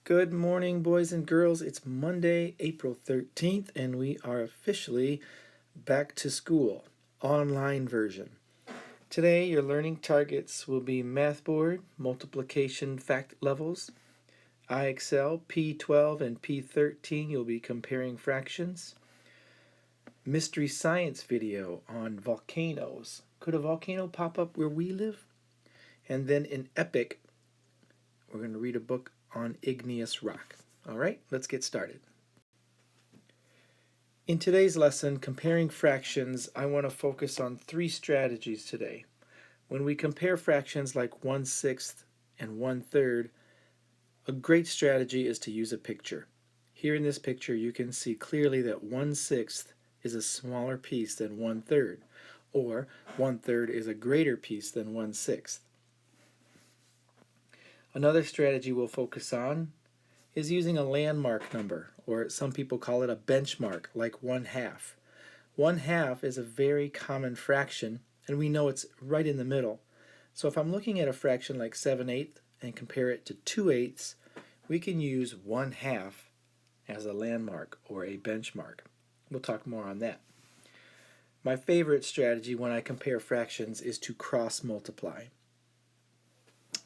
Good morning, boys and girls. It's Monday, April 13th, and we are officially back to school, online version. Today, your learning targets will be Mathboard, multiplication fact levels, IXL, P12 and P13, you'll be comparing fractions, mystery science video on volcanoes. Could a volcano pop up where we live? And then in EPIC, we're going to read a book on igneous rock. All right, let's get started. In today's lesson, comparing fractions, I want to focus on three strategies today. When we compare fractions like 1/6 and 1/3, a great strategy is to use a picture. Here in this picture, you can see clearly that 1/6 is a smaller piece than 1/3, or 1/3 is a greater piece than 1/6. Another strategy we'll focus on is using a landmark number, or some people call it a benchmark, like 1/2. 1/2 is a very common fraction, and we know it's right in the middle. So if I'm looking at a fraction like 7/8 and compare it to 2/8, we can use 1/2 as a landmark or a benchmark. We'll talk more on that. My favorite strategy when I compare fractions is to cross multiply.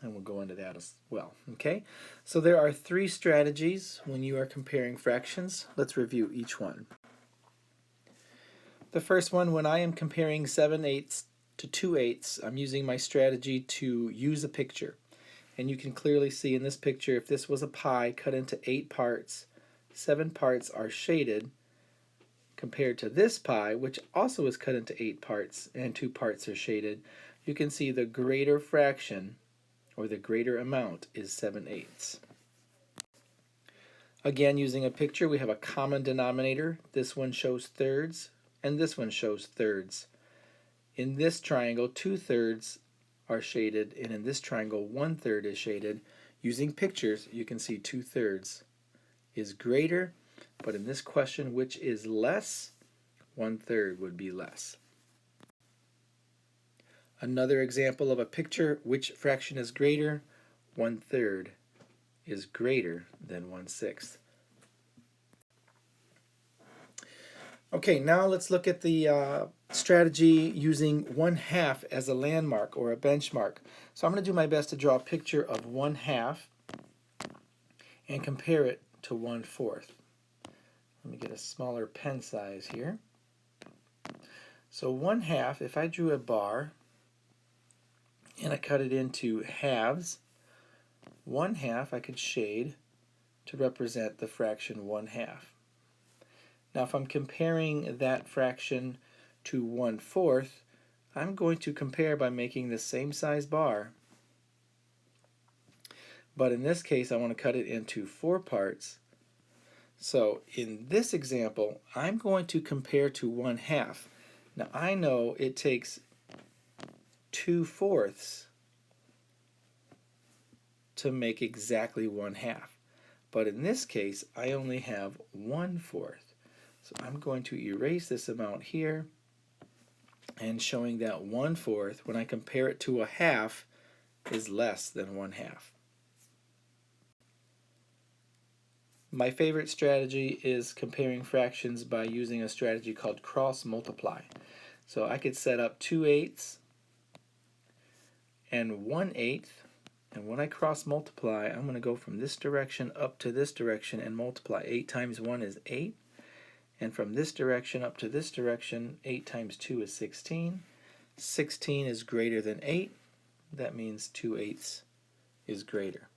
And we'll go into that as well. Okay, so there are three strategies when you are comparing fractions. Let's review each one. The first one, when I am comparing 7/8 to 2/8, I'm using my strategy to use a picture. And you can clearly see in this picture, if this was a pie cut into 8 parts, 7 parts are shaded, compared to this pie, which also is cut into 8 parts and 2 parts are shaded. You can see the greater fraction, or the greater amount, is 7/8. Again, using a picture, we have a common denominator. This one shows thirds, and this one shows thirds. In this triangle, 2/3 are shaded, and in this triangle, 1/3 is shaded. Using pictures, you can see 2/3 is greater, but in this question, which is less? 1/3 would be less. Another example of a picture, which fraction is greater? 1/3 is greater than 1/6. Okay, now let's look at the strategy using 1/2 as a landmark or a benchmark. So I'm going to do my best to draw a picture of 1/2 and compare it to 1/4. Let me get a smaller pen size here. So 1/2, if I drew a bar and I cut it into halves, 1/2 I could shade to represent the fraction 1/2. Now if I'm comparing that fraction to 1/4, I'm going to compare by making the same size bar, but in this case I want to cut it into 4 parts. So in this example, I'm going to compare to 1/2. Now I know it takes 2/4 to make exactly 1/2, but in this case I only have 1/4. So I'm going to erase this amount here, and showing that 1/4, when I compare it to a half, is less than 1/2. My favorite strategy is comparing fractions by using a strategy called cross multiply. So I could set up 2/8 and 1/8, and when I cross multiply, I'm going to go from this direction up to this direction and multiply. 8 times 1 is 8, and from this direction up to this direction, 8 times 2 is 16. 16 is greater than 8. That means 2/8 is greater.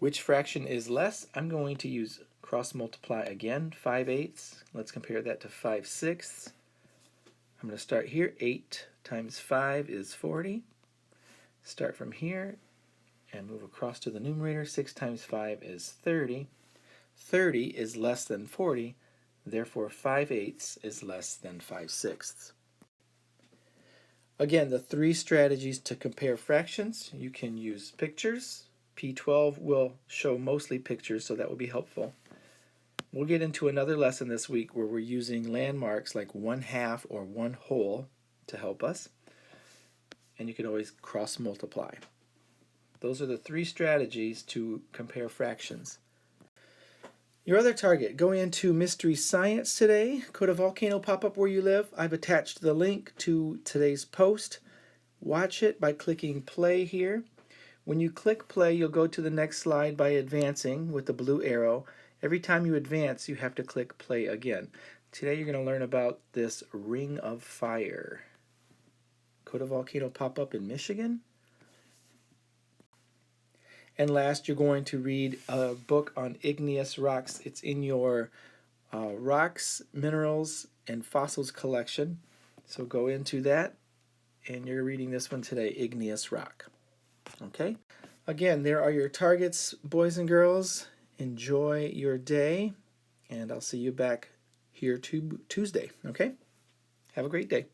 Which fraction is less? I'm going to use cross multiply again. 5/8. Let's compare that to 5/6. I'm going to start here. 8 times 5 is 40. Start from here and move across to the numerator. 6 times 5 is 30. 30 is less than 40, therefore 5/8 is less than 5/6. Again, the three strategies to compare fractions. You can use pictures. P12 will show mostly pictures, so that will be helpful. We'll get into another lesson this week where we're using landmarks like 1/2 or 1/2 to help us. And you can always cross multiply. Those are the three strategies to compare fractions. Your other target, going into Mystery Science today. Could a volcano pop up where you live? I've attached the link to today's post. Watch it by clicking play here. When you click play, you'll go to the next slide by advancing with the blue arrow. Every time you advance, you have to click play again. Today you're going to learn about this ring of fire. Could a volcano pop up in Michigan? And last, you're going to read a book on igneous rocks. It's in your Rocks, Minerals, and Fossils collection. So go into that, and you're reading this one today, Igneous Rock. Okay? Again, there are your targets, boys and girls. Enjoy your day, and I'll see you back here Tuesday. Okay? Have a great day.